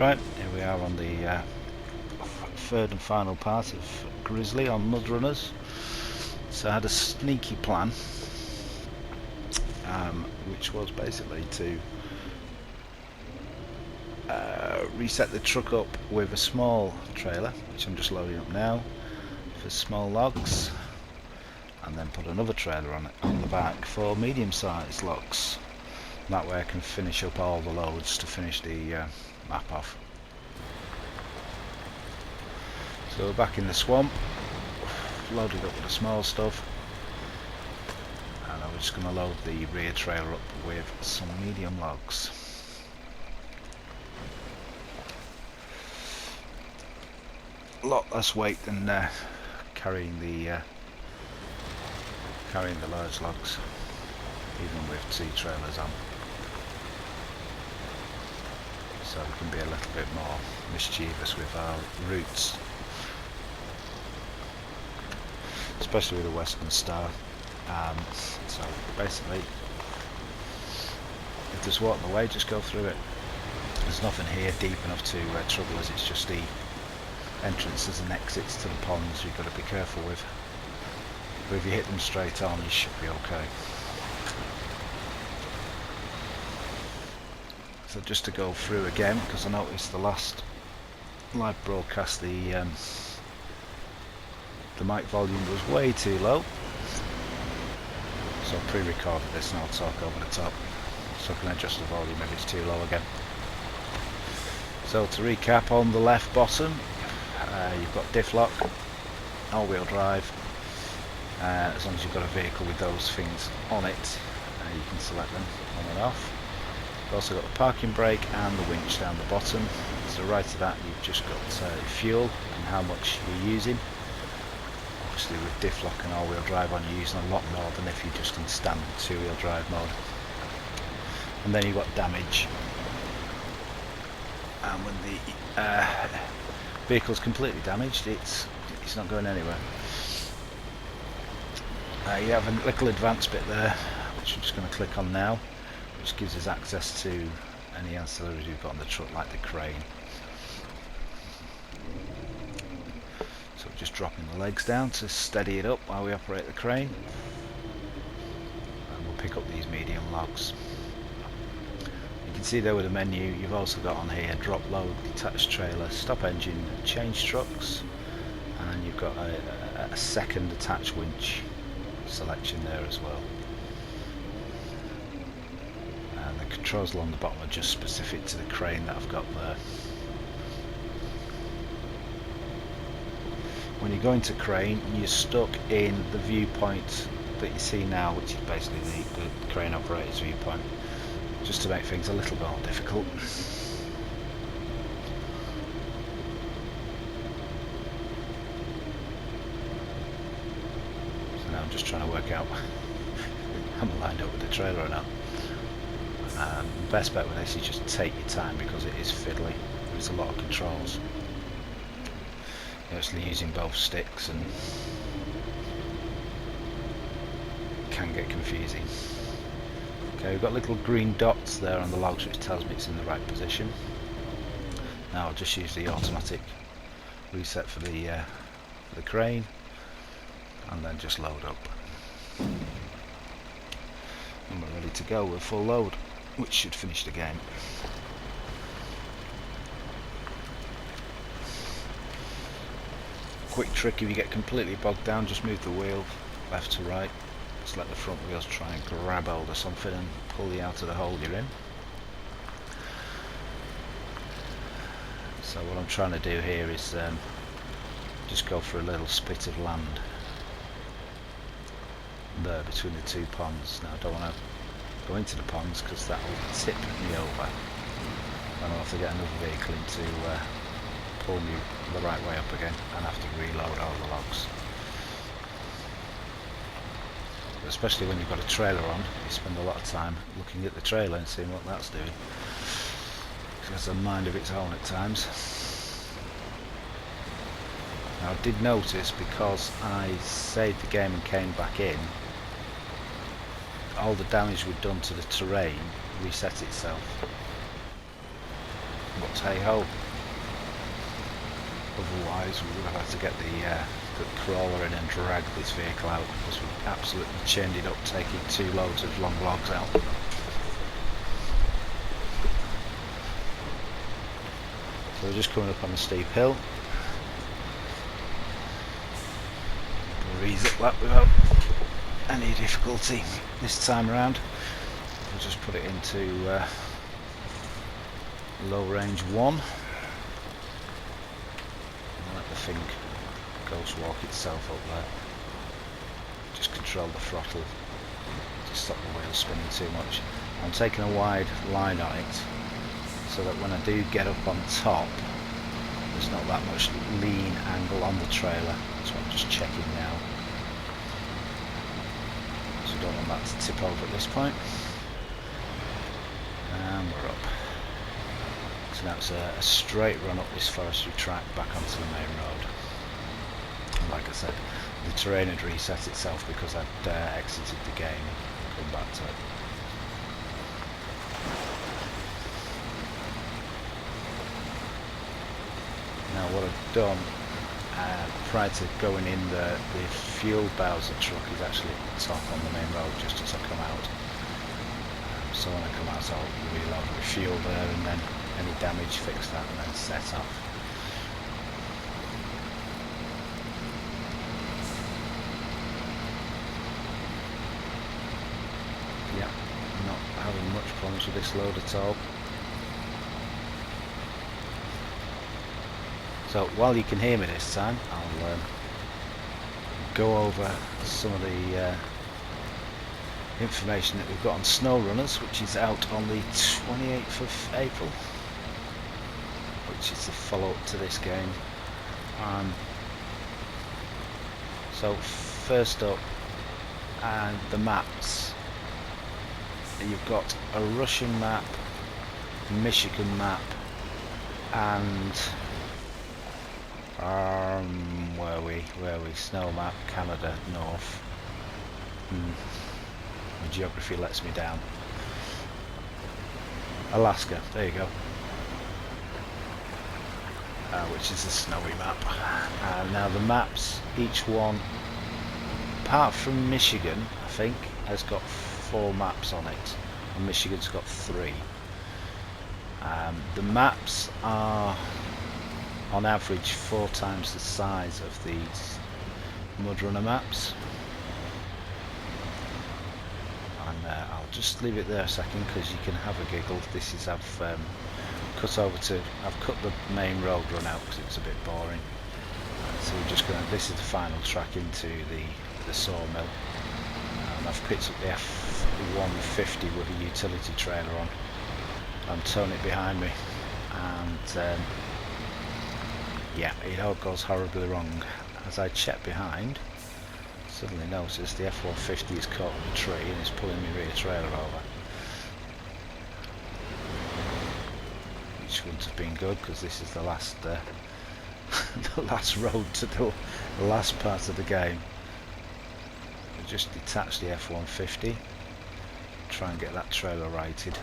Right, here we are on the third and final part of Grizzly on Mudrunners. So I had a sneaky plan, which was basically to reset the truck up with a small trailer, which I'm just loading up now, for small logs, and then put another trailer on it on the back for medium-sized logs. That way I can finish up all the loads to finish the map off. So we're back in the swamp, loaded up with the small stuff, and I'm just going to load the rear trailer up with some medium logs. A lot less weight than carrying the large logs, even with two trailers on. So we can be a little bit more mischievous with our routes, especially with the Western Star. So basically, if there's water in the way, just go through it. There's nothing here deep enough to trouble us. It's just the entrances and exits to the ponds you've got to be careful with. But if you hit them straight on, you should be okay. So just to go through again, because I noticed the last live broadcast the mic volume was way too low, so I pre-recorded this and I'll talk over the top, so I can adjust the volume if it's too low again. So to recap, on the left bottom you've got diff lock, all-wheel drive. As long as you've got a vehicle with those things on it, you can select them on and off. You've also got the parking brake and the winch down the bottom. To the right of that you've just got fuel and how much you're using. Obviously with diff lock and all-wheel drive on, you're using a lot more than if you just in standard two-wheel drive mode. And then you've got damage, and when the vehicle's completely damaged, it's not going anywhere. You have a little advanced bit there, which I'm just going to click on now, which gives us access to any ancillaries we've got on the truck, like the crane. So we're just dropping the legs down to steady it up while we operate the crane, and we'll pick up these medium logs. You can see there with the menu, you've also got on here drop load, detached trailer, stop engine, change trucks, and you've got a second attached winch selection there as well. And the controls along the bottom are just specific to the crane that I've got there. When you go into crane, you're stuck in the viewpoint that you see now, which is basically the crane operator's viewpoint, just to make things a little bit more difficult. So now I'm just trying to work out am I lined up with the trailer or not. The best bet with this is just take your time, because it is fiddly. There's a lot of controls. You're actually using both sticks and can get confusing. Okay, we've got little green dots there on the logs, which tells me it's in the right position. Now I'll just use the automatic reset for the crane, and then just load up. And we're ready to go with full load, which should finish the game. Quick trick: if you get completely bogged down, just move the wheel left to right. Just let the front wheels try and grab hold of something and pull you out of the hole you're in. So what I'm trying to do here is just go for a little spit of land there between the two ponds. Now I don't want to go into the ponds because that will tip me over, and I'll have to get another vehicle in to pull me the right way up again, and have to reload all the logs. Especially when you've got a trailer on, you spend a lot of time looking at the trailer and seeing what that's doing. It has a mind of its own at times. Now I did notice, because I saved the game and came back in, all the damage we'd done to the terrain reset itself. But But hey ho. Otherwise we would have had to get the crawler in and drag this vehicle out, because we absolutely chained it up, taking 2 loads of long logs out. So we're just coming up on a steep hill. We'll ease up that without any difficulty this time around. We'll just put it into low range 1 and let the thing ghost walk itself up there. Just control the throttle to stop the wheel spinning too much. I'm taking a wide line on it so that when I do get up on top there's not that much lean angle on the trailer. So I'm just checking now. So I don't want that to tip over at this point. And we're up. So now it's a straight run up this forestry track back onto the main road. And like I said, the terrain had reset itself because I'd exited the game and come back to it. Now what I've done prior to going in, the fuel Bowser truck is actually at the top on the main road just as I come out. So when I come out I'll reload the fuel there and then any damage fix that and then set off. Yeah, not having much problems with this load at all. So while you can hear me this time, I'll go over some of the information that we've got on Snow Runners, which is out on the 28th of April, which is the follow-up to this game. So first up, the maps. You've got a Russian map, Michigan map, and where are we? Snow map, Canada, North. The geography lets me down. Alaska, there you go. Which is a snowy map. Now the maps, each one, apart from Michigan, I think, has got 4 maps on it, and Michigan's got 3. The maps are on average 4 times the size of these Mudrunner maps. And I'll just leave it there a second because you can have a giggle. This is I've cut the main road run out because it's a bit boring. So we're just going. This is the final track into the sawmill. And I've picked up the F-150 with a utility trailer on. I'm towing it behind me, and yeah, it all goes horribly wrong. As I check behind, suddenly notice the F-150 is caught in a tree and is pulling my rear trailer over. Which wouldn't have been good because this is the last the last road to the last part of the game. We just detach the F-150, try and get that trailer righted.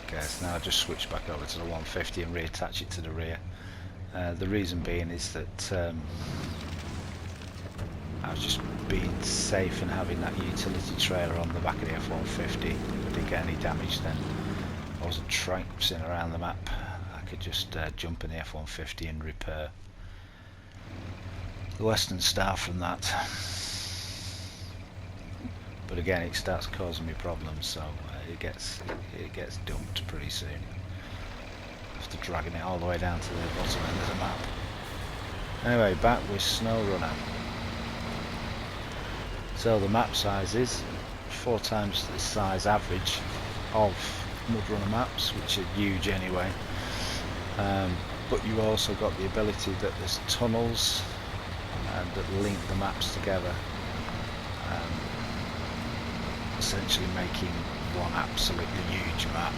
Okay, so now I just switch back over to the 150 and reattach it to the rear. The reason being is that I was just being safe and having that utility trailer on the back of the F-150. If I did get any damage, then I wasn't traipsing around the map. I could just jump in the F-150 and repair the Western Star from that. But again, it starts causing me problems, so it gets dumped pretty soon. After dragging it all the way down to the bottom end of the map. Anyway, back with Snow Runner. So the map size is 4 times the size average of Mudrunner maps, which are huge anyway. But you also got the ability that there's tunnels that link the maps together, essentially making one absolutely huge map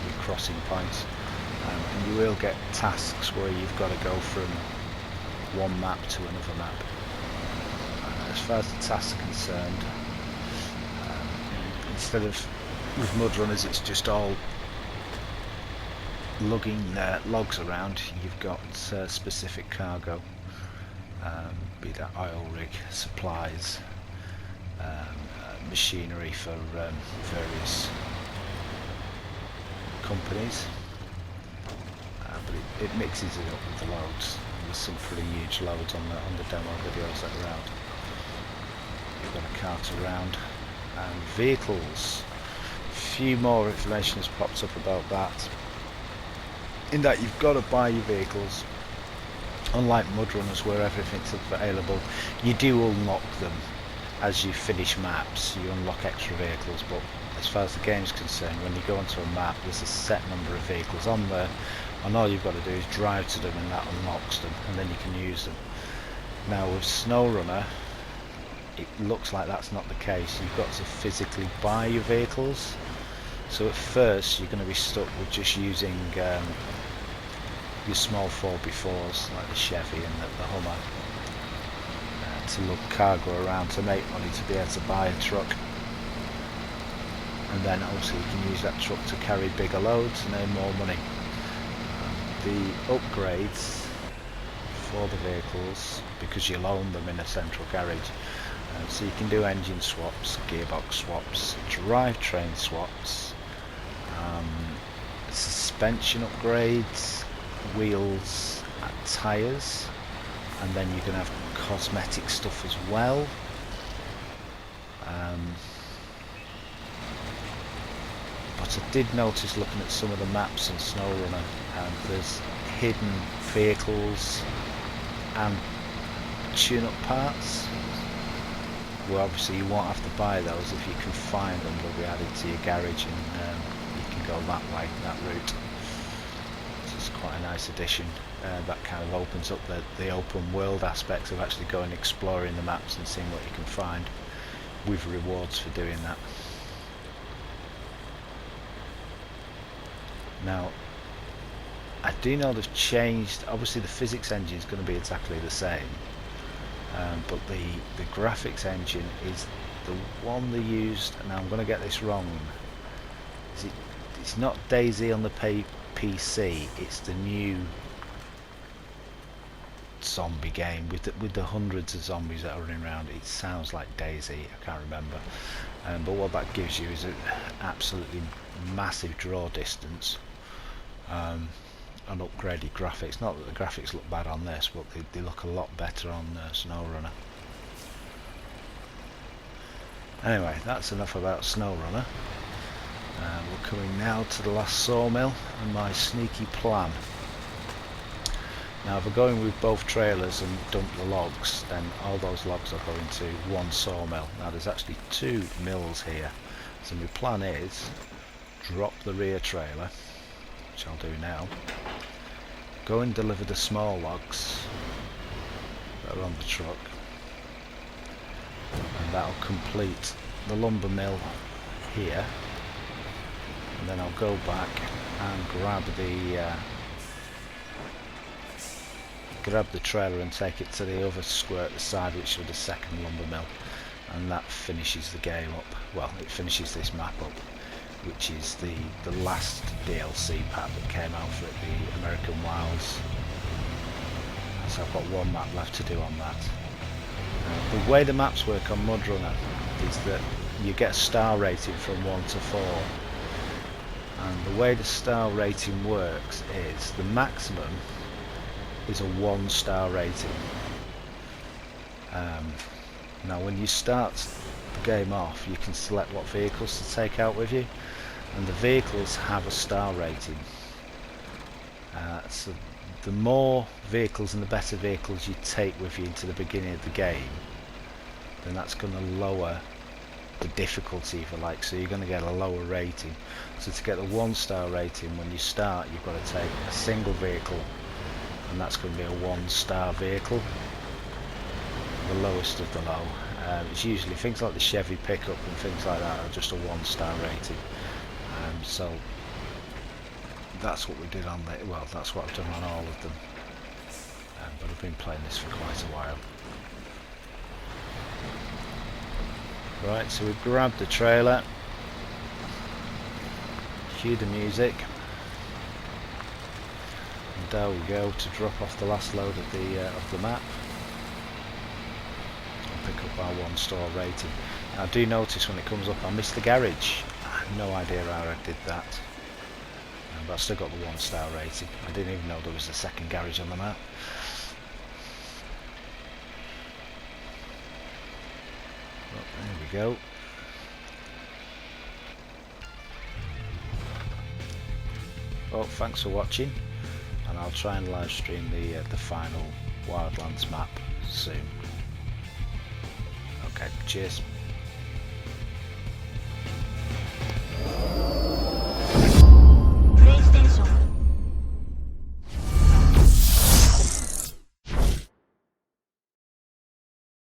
with crossing points. And you will get tasks where you've got to go from one map to another map. As far as the tasks are concerned, instead of with Mudrunners it's just all lugging logs around, you've got specific cargo, be that oil rig, supplies, machinery for various companies, but it mixes it up with the loads. There's some pretty huge loads on the demo videos that are out. You've got a cart around, and vehicles. A few more information has popped up about that, in that you've got to buy your vehicles. Unlike Mudrunners where everything's available, you do unlock them as you finish maps. You unlock extra vehicles, but as far as the game's concerned, when you go onto a map there's a set number of vehicles on there, and all you've got to do is drive to them and that unlocks them, and then you can use them. Now with SnowRunner it looks like that's not the case. You've got to physically buy your vehicles, so at first you're going to be stuck with just using your small 4x4s like the Chevy and the Hummer to lug cargo around to make money to be able to buy a truck, and then obviously you can use that truck to carry bigger loads and earn more money. The upgrades for the vehicles, because you'll own them in a central garage, so you can do engine swaps, gearbox swaps, drivetrain swaps, suspension upgrades, wheels, tyres, and then you can have cosmetic stuff as well. But I did notice looking at some of the maps on SnowRunner, there's hidden vehicles and tune-up parts. Well, obviously you won't have to buy those. If you can find them, they'll be added to your garage, and you can go that way, that route. So it's quite a nice addition. That kind of opens up the open world aspects of actually going exploring the maps and seeing what you can find, with rewards for doing that. Now I do know they've changed, obviously the physics engine is going to be exactly the same, but the graphics engine is the one they used, and I'm going to get this wrong, it's not DayZ on the PC, it's the new zombie game with the hundreds of zombies that are running around. It sounds like DayZ, I can't remember, but what that gives you is an absolutely massive draw distance, and upgraded graphics. Not that the graphics look bad on this, but they look a lot better on SnowRunner. Anyway, that's enough about SnowRunner. We're coming now to the last sawmill and my sneaky plan. Now if we're going with both trailers and dump the logs, then all those logs are going to one sawmill. Now there's actually two mills here, so my plan is drop the rear trailer, which I'll do now, go and deliver the small logs that are on the truck, and that'll complete the lumber mill here, and then I'll go back and grab the trailer and take it to the other square at the side, which is the second lumber mill, and that finishes the game up. Well, it finishes this map up, which is the last DLC pack that came out for it, the American Wilds. So I've got one map left to do on that. The way the maps work on Mudrunner is that you get a star rating from 1 to 4, and the way the star rating works is the maximum is a 1-star rating. Now when you start the game off, you can select what vehicles to take out with you, and the vehicles have a star rating. So the more vehicles and the better vehicles you take with you into the beginning of the game, then that's going to lower the difficulty, if you like, so you're going to get a lower rating. So to get a 1-star rating when you start, you've got to take a single vehicle, and that's going to be a 1-star vehicle, the lowest of the low. It's usually things like the Chevy pickup and things like that are just a 1-star rating. So that's what we did on the, well, that's what I've done on all of them. but I've been playing this for quite a while. Right, so we've grabbed the trailer, cue the music, and there we go to drop off the last load of the map and pick up our 1-star rating. Now do notice when it comes up I missed the garage. I have no idea how I did that, but I've still got the 1-star rating. I didn't even know there was a second garage on the map. Well, there we go. Well, thanks for watching, and I'll try and live stream the final Wildlands map soon. Okay, cheers.